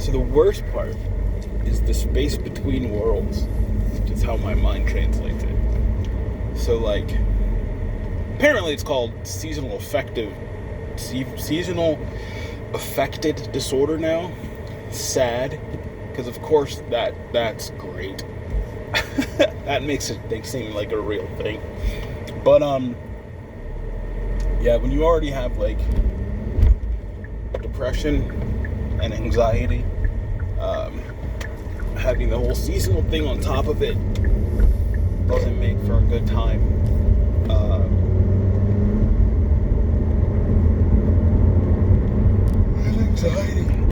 So the worst part is the space between worlds. Is how my mind translates it. So like, apparently it's called seasonal affected disorder now. Sad, because of course that's great. That makes it seem like a real thing. But yeah, when you already have like depression and anxiety, having the whole seasonal thing on top of it doesn't make for a good time.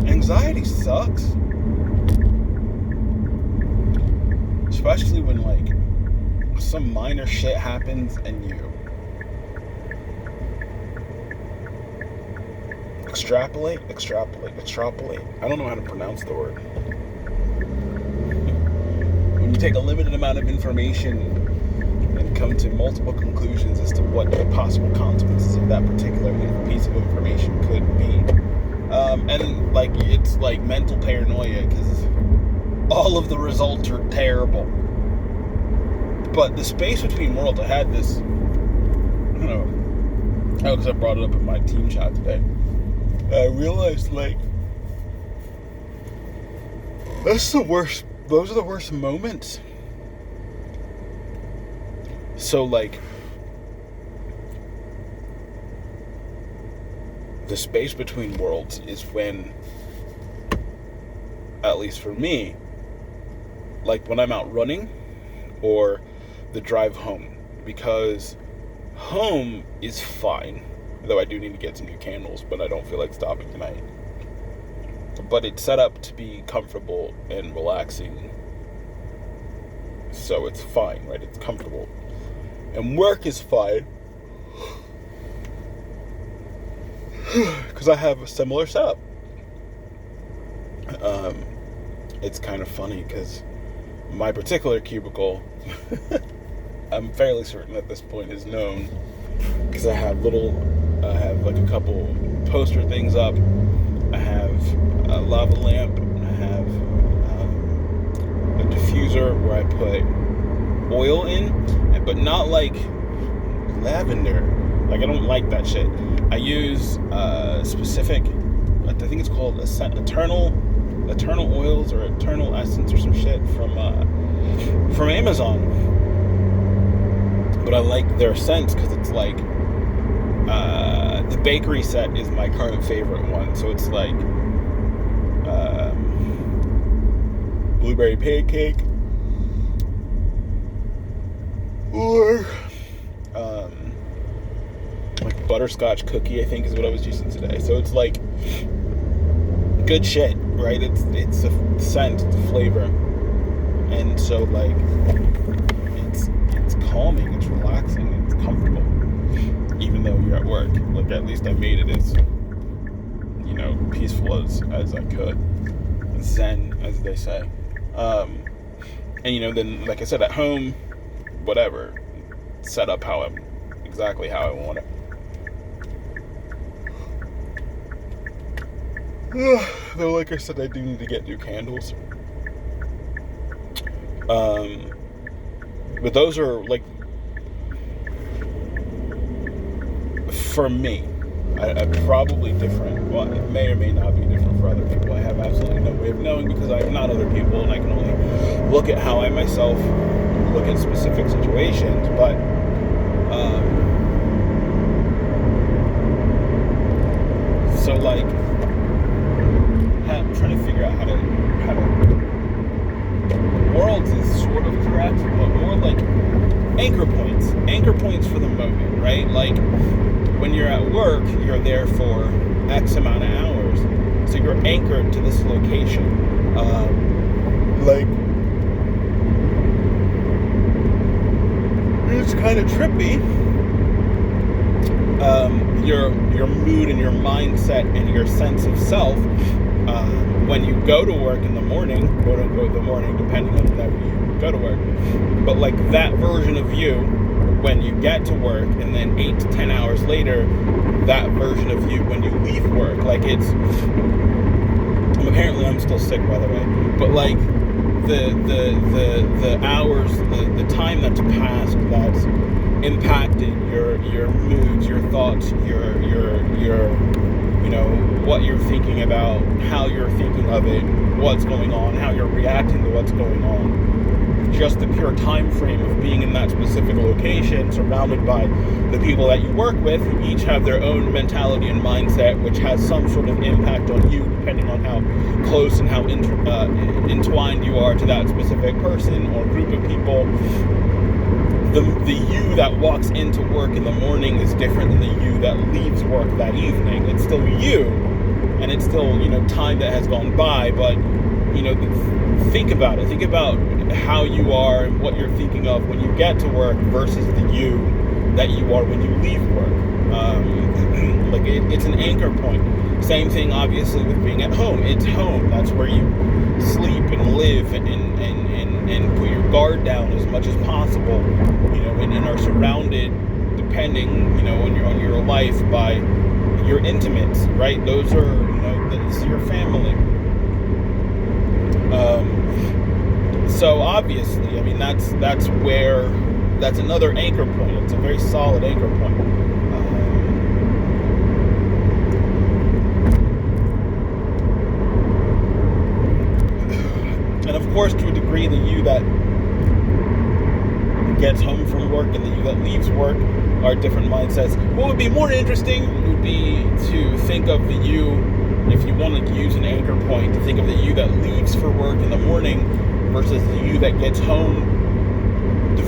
Anxiety sucks, especially when like some minor shit happens and you extrapolate. I don't know how to pronounce the word. When you take a limited amount of information and come to multiple conclusions as to what the possible consequences of that particular piece of information could be. And like it's like mental paranoia because all of the results are terrible. But the space between worlds, I had this, because I brought it up in my team chat today. I realized like those are the worst moments. So like the space between worlds is when, at least for me, like when I'm out running or the drive home, because home is fine, though I do need to get some new candles, but I don't feel like stopping tonight. But it's set up to be comfortable and relaxing, so it's fine, right? It's comfortable. And work is fine, because I have a similar setup. It's kind of funny because my particular cubicle, I'm fairly certain at this point is known, because I have like a couple poster things up. I have a lava lamp. I have a diffuser where I put oil in, but not like lavender. Like, I don't like that shit. I use specific, I think it's called Eternal Oils or Eternal Essence or some shit from Amazon. But I like their scents because it's like, the bakery set is my current favorite one. So it's like blueberry pancake or like butterscotch cookie, I think is what I was using today. So it's like good shit, right? It's a scent, it's a flavor, and so like it's calming, it's relaxing, it's comfortable, even though you're at work. Like, at least I made it as peaceful as I could, zen, as they say. And then like I said, at home, whatever, set up exactly how I want it. Though, like I said, I do need to get new candles. But those are like, for me, I probably different. Well, it may or may not be different for other people. I have absolutely no way of knowing because I'm not other people, and I can only look at how I myself look at specific situations. But so like, I'm trying to figure out how to worlds is sort of correct, but more like anchor points for the moment, right? Like, when you're at work, you're there for X amount of hours, so you're anchored to this location. Like, it's kind of trippy. Your mood and your mindset and your sense of self, when you go to work in the morning, quote unquote the morning, depending on whenever you go to work, but like that version of you when you get to work, and then 8 to 10 hours later, that version of you when you leave work. Like, it's Apparently I'm still sick, by the way. But like the hours, the time that's passed, that's impacted your moods, your thoughts, your what you're thinking about, how you're thinking of it, what's going on, how you're reacting to what's going on. Just the pure time frame of being in that specific location, surrounded by the people that you work with, who each have their own mentality and mindset, which has some sort of impact on you, depending on how close and how entwined you are to that specific person or group of people. The you that walks into work in the morning is different than the you that leaves work that evening. It's still you, and it's still, time that has gone by, but, think about it. Think about how you are and what you're thinking of when you get to work versus the you that you are when you leave work. It's an anchor point. Same thing, obviously, with being at home. It's home. That's where you sleep and live and put your guard down as much as possible, and are surrounded, depending, on your life, by your intimates, right? Those are, this is your family. So obviously, that's another anchor point. It's a very solid anchor point. And of course, to a degree, the you that gets home from work and the you that leaves work are different mindsets. What would be more interesting would be to think of the you, if you wanted to use an anchor point, to think of the you that leaves for work in the morning versus the you that gets home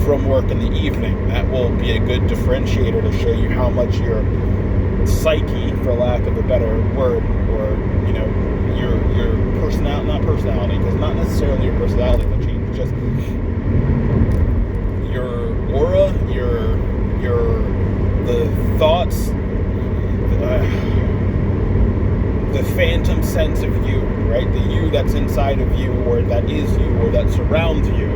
from work in the evening. That will be a good differentiator to show you how much your psyche, for lack of a better word, or your personality, not personality, because not necessarily your personality will change, just your aura, the thoughts, the phantom sense of you, right? The you that's inside of you, or that is you, or that surrounds you,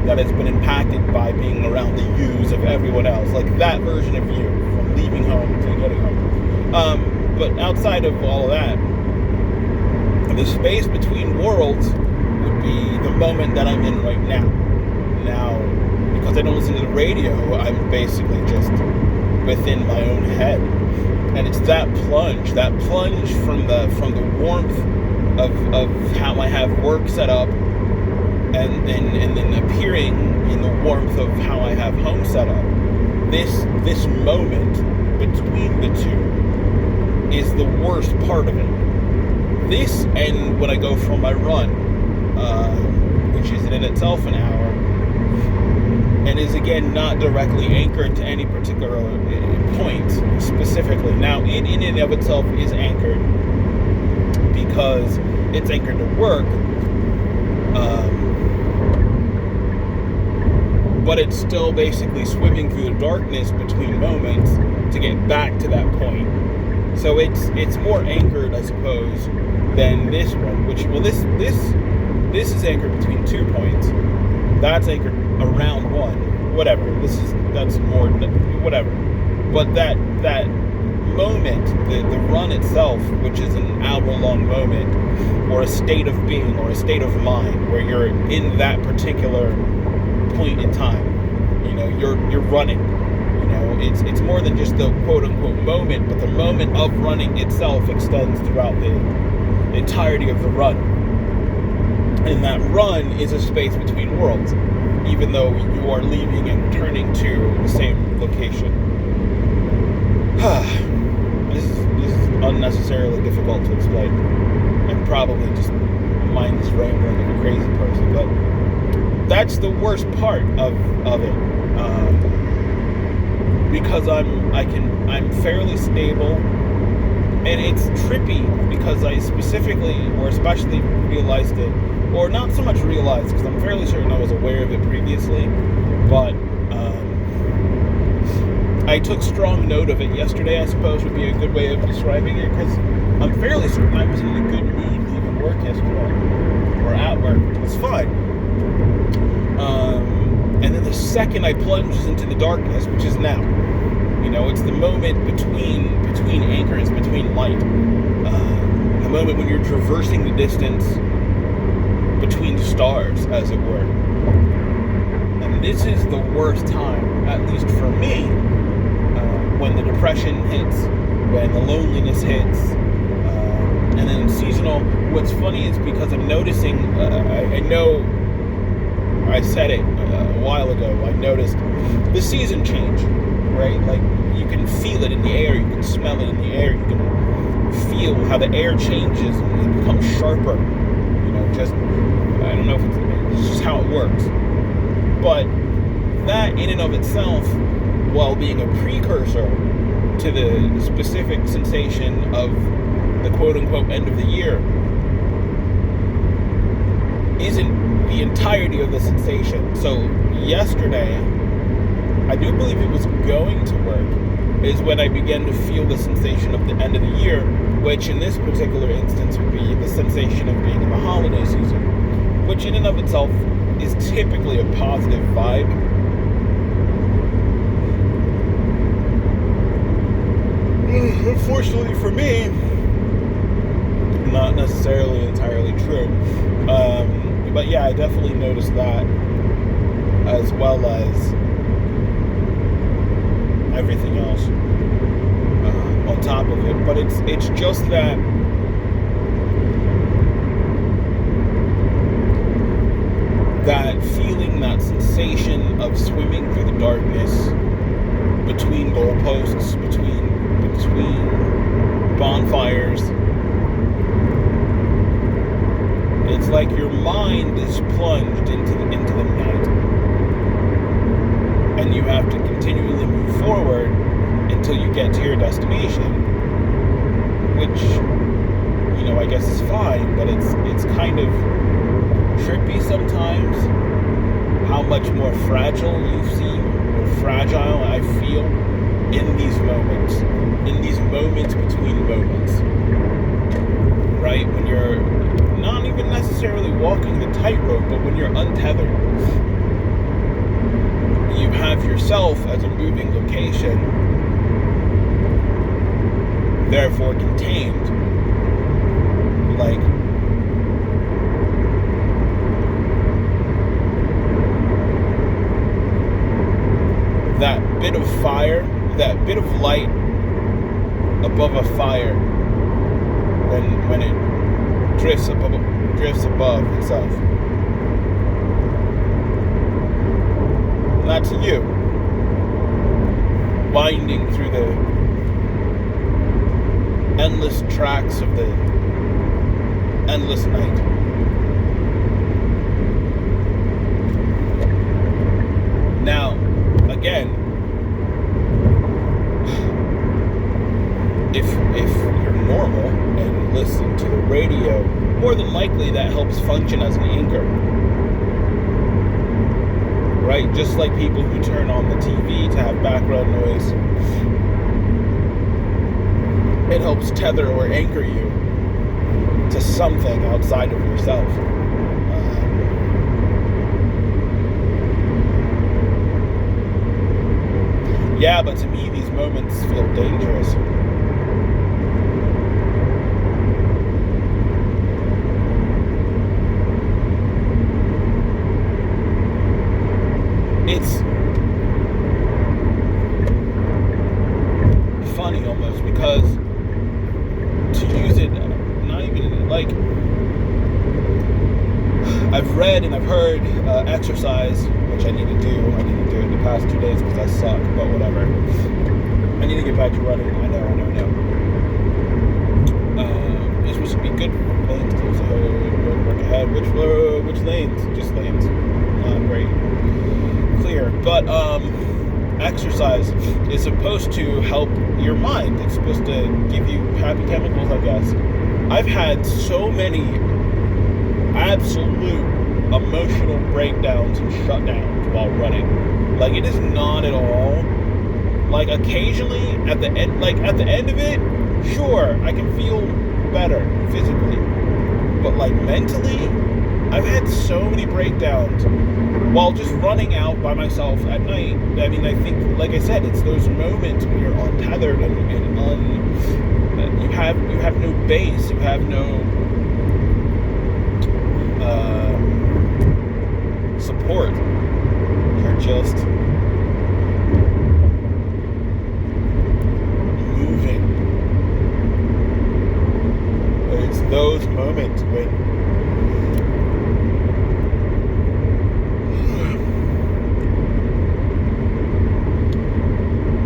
that has been impacted by being around the yous of everyone else, like that version of you, from leaving home to getting home. But outside of all of that, the space between worlds would be the moment that I'm in right now. Now, because I don't listen to the radio, I'm basically just within my own head. And it's that plunge from the warmth of how I have work set up, and then appearing in the warmth of how I have home set up. This moment between the two is the worst part of it. This, and when I go for my run, which is in itself an hour, and is again not directly anchored to any particular point specifically. Now, it in and of itself is anchored because it's anchored to work, but it's still basically swimming through the darkness between moments to get back to that point. So it's more anchored, I suppose, than this one. This is anchored between 2 points. That's anchored around one. Whatever. That's more whatever. But that moment, the run itself, which is an hour-long moment, or a state of being, or a state of mind, where you're in that particular point in time. You're running. It's more than just the quote-unquote moment, but the moment of running itself extends throughout the entirety of the run. And that run is a space between worlds, even though you are leaving and returning to the same location. This is unnecessarily difficult to explain. I'm probably just mindless rambling of a crazy person, but that's the worst part of it. Because I'm fairly stable, and it's trippy because I specifically or especially realized it, or not so much realized, because I'm fairly certain I was aware of it previously, but I took strong note of it yesterday, I suppose would be a good way of describing it, because I'm fairly certain I was in a good mood leaving work yesterday, or at work, which was fine. And then the second I plunged into the darkness, which is now, it's the moment between anchors, between light. The moment when you're traversing the distance between stars, as it were. And this is the worst time, at least for me, when the depression hits, when the loneliness hits, and then seasonal. What's funny is because I'm noticing, I know I said it a while ago, I noticed the season change, right? Like, you can feel it in the air, you can smell it in the air, you can feel how the air changes and it becomes sharper. You know, just, I don't know if it's just how it works. But that in and of itself, while being a precursor to the specific sensation of the quote-unquote end of the year, isn't the entirety of the sensation. So yesterday, I do believe it was going to work, is when I began to feel the sensation of the end of the year, which in this particular instance would be the sensation of being in the holiday season, which in and of itself is typically a positive vibe. Unfortunately for me, not necessarily entirely true. But yeah, I definitely noticed that, as well as everything else on top of it. But it's just that feeling, that sensation of swimming through the darkness between goalposts, between bonfires. It's like your mind is plunged into the night, and you have to continually move forward until you get to your destination, which, you know, I guess is fine, but it's kind of trippy sometimes how much more fragile you seem, or fragile I feel in these moments between moments, right? When you're not even necessarily walking the tightrope, but when you're untethered, you have yourself as a moving location, therefore contained. Like, that bit of fire, that bit of light above a fire, when it drifts above itself. And that's you, winding through the endless tracks of the endless night. Now, again, if you're normal and listen to the radio, more than likely that helps function as an anchor, right? Just like people who turn on the TV to have background noise, it helps tether or anchor you to something outside of yourself. Yeah, but to me, these moments feel dangerous. It's funny almost, because to use it, not even like, I've read and I've heard exercise, which I need to do. I need to do it the past 2 days because I suck, but whatever. I need to get back to running. I know. It's supposed to be good lanes, so work ahead. Which lanes? Just lanes. Not very clear. But exercise is supposed to help your mind. It's supposed to give you happy chemicals, I guess. I've had so many absolute emotional breakdowns and shutdowns while running. Like, it is not at all. Like, occasionally at the end of it, sure, I can feel better physically, but like mentally, I've had so many breakdowns while just running out by myself at night. I mean, I think, like I said, it's those moments when you're untethered and you have no base, you have no support. You're just moving. It's those moments when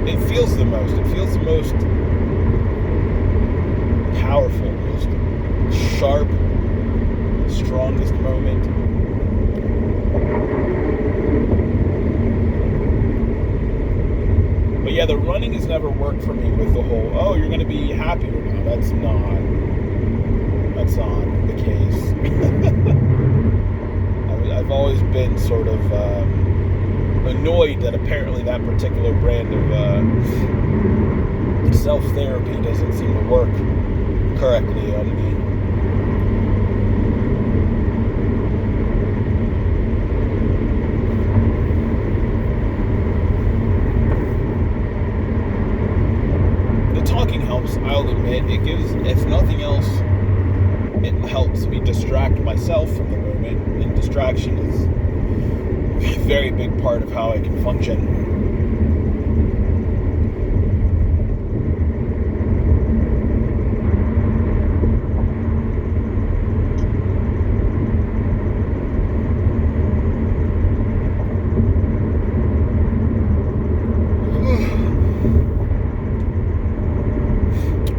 it feels the most. It feels the most powerful, most sharp, strongest moment. But yeah, the running has never worked for me with the whole, oh, you're going to be happier now. That's not the case. I've always been sort of annoyed that apparently that particular brand of self-therapy doesn't seem to work correctly on me. The talking helps, I'll admit. It gives, if nothing else, it helps me distract myself from the moment, and distraction is a very big part of how I can function.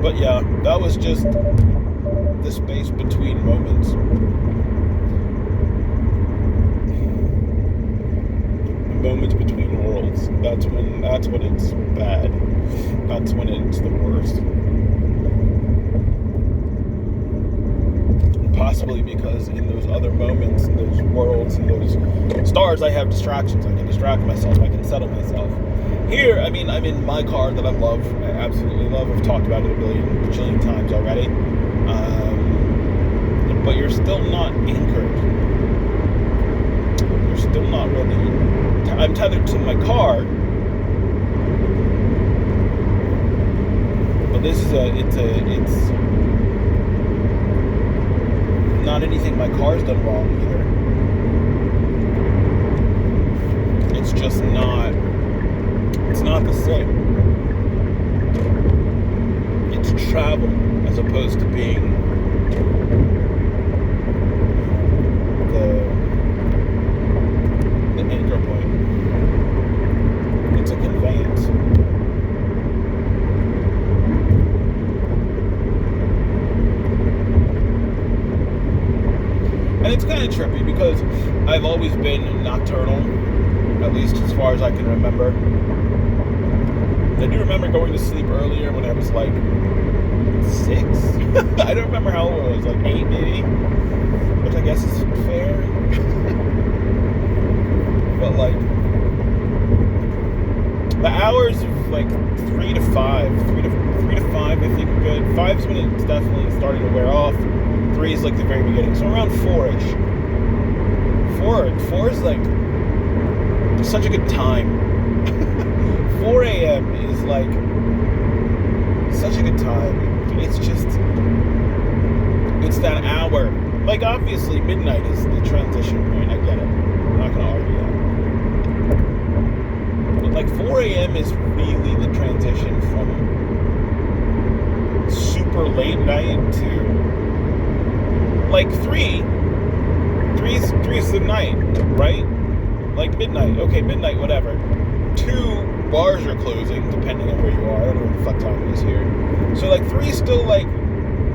But yeah, that was just the space between moments. Moments between worlds. That's when it's bad. That's when it's the worst. Possibly because in those other moments, in those worlds, in those stars, I have distractions. I can distract myself. I can settle myself. Here, I mean, I'm in my car that I love. I absolutely love. I've talked about it a bajillion times already. But you're still not anchored. You're still not really. I'm tethered to my car. But this is it's not anything my car's done wrong either. It's just not. It's not the same. It's travel as opposed to being the anchor point. It's a conveyance. And it's kind of trippy because I've always been nocturnal, at least as far as I can remember. I do remember going to sleep earlier when I was like 6. I don't remember how old I was, like 8 maybe, which I guess is fair. But like the hours of like 3 to 5, 3 to 5, I think are good. 5's when it's definitely starting to wear off. 3 is like the very beginning, so around 4-ish. 4 is like such a good time. 4 a.m. is like such a good time. It's just, it's that hour. Like, obviously, midnight is the transition point. I get it. I'm not going to argue that. But, like, 4 a.m. is really the transition from super late night to, like, 3 is the night, right? Like, midnight. Okay, midnight, whatever. 2 bars are closing, depending on where you are. I don't know what the fuck time it is here. So, like, 3 is still, like,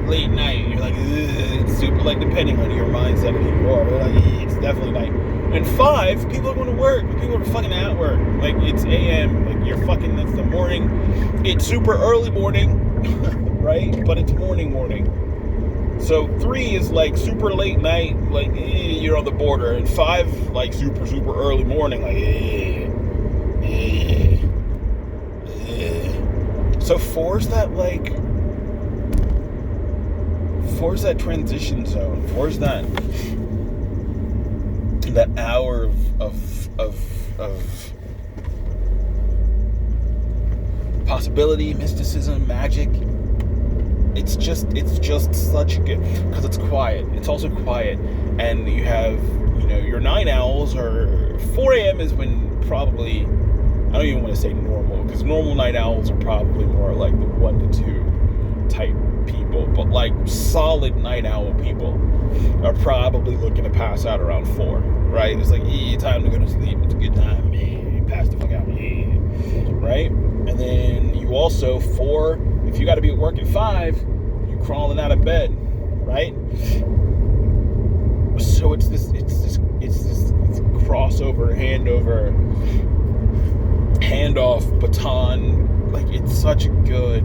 late night. You're like, it's super, like, depending on your mindset and who you are. But, like, it's definitely night. And 5, people are going to work. People are fucking at work. Like, it's a.m. Like, you're fucking, that's the morning. It's super early morning, right? But it's morning. So 3 is, like, super late night. Like, you're on the border. And 5, like, super early morning. Like, So 4's that, like, 4's that transition zone. 4's that that hour of possibility, mysticism, magic. It's just such a good, because it's quiet. It's also quiet, and you have, your night owls are 4 a.m. is when probably, I don't even want to say normal, because normal night owls are probably more like the 1 to 2 type people, but like solid night owl people are probably looking to pass out around 4, right? It's like, time to go to sleep. It's a good time, man. Pass the fuck out, right? And then you also, 4, if you got to be at work at 5, you crawling out of bed, right? So it's this crossover, handoff, baton. Like, it's such a good.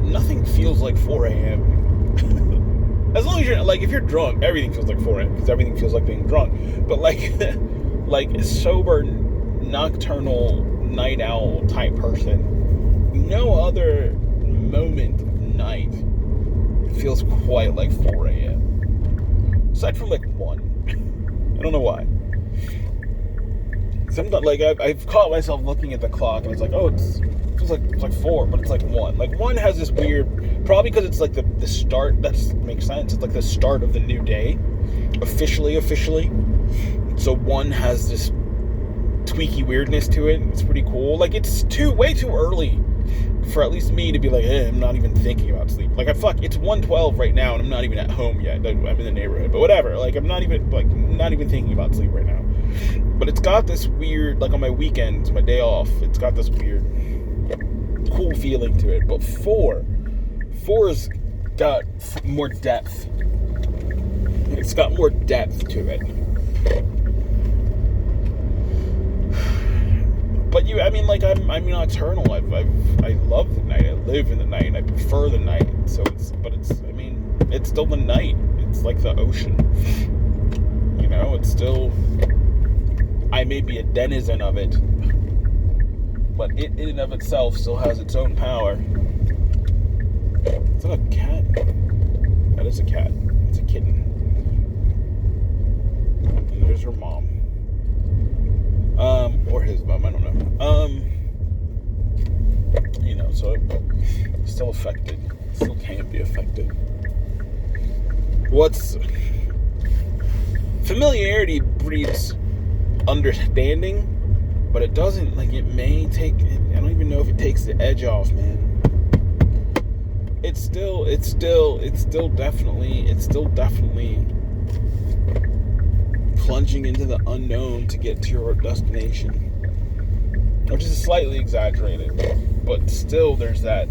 Nothing feels like 4 a.m. As long as you're, like, if you're drunk, everything feels like 4 a.m. because everything feels like being drunk. But like, like sober, nocturnal, night owl type person, no other moment of night feels quite like 4 a.m. Aside from like 1. I don't know why. Sometimes, like, I've caught myself looking at the clock and it's like, oh, it's like 4, but it's like 1. Like 1 has this weird, probably because it's like the start. That makes sense. It's like the start of the new day, officially. So 1 has this tweaky weirdness to it. It's pretty cool. Like, it's way too early for at least me to be like, hey, I'm not even thinking about sleep. Like, it's 1:12 right now and I'm not even at home yet. I'm in the neighborhood, but whatever. Like, I'm not even thinking about sleep right now. But it's got this weird, like on my weekends, my day off, it's got this weird cool feeling to it. But 4's got more depth. It's got more depth to it. But I'm nocturnal. I love the night. I live in the night. I prefer the night. So it's still the night. It's like the ocean. It's still, I may be a denizen of it, but it in and of itself still has its own power. Is that a cat? That is a cat. It's a kitten. And there's her mom. Or his mom, I don't know. So still affected. Still can't be affected. Familiarity breeds understanding, but it doesn't, like, it may take, I don't even know if it takes the edge off, man. It's still definitely plunging into the unknown to get to your destination, which is slightly exaggerated, but still there's that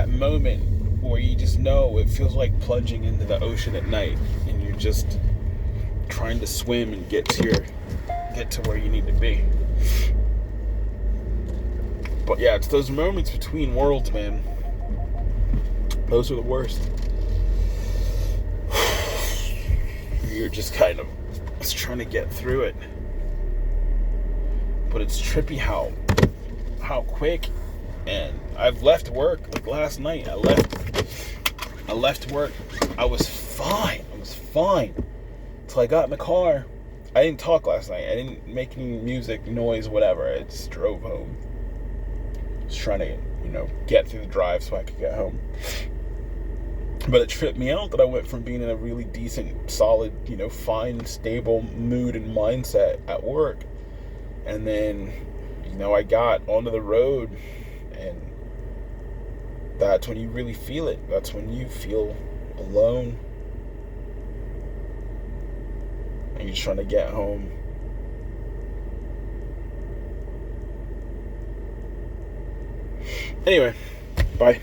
moment where you just know it feels like plunging into the ocean at night and you're just trying to swim and get to where you need to be. But yeah, it's those moments between worlds, man. Those are the worst. You're just kind of just trying to get through it. But it's trippy how quick. And I've left work, like last night. I left work. I was fine. Till I got in the car. I didn't talk last night. I didn't make any music, noise, whatever. I just drove home. Just trying to, get through the drive so I could get home. But it tripped me out that I went from being in a really decent, solid, fine, stable mood and mindset at work. And then, I got onto the road, and that's when you really feel it. That's when you feel alone. And you're trying to get home. Anyway, bye.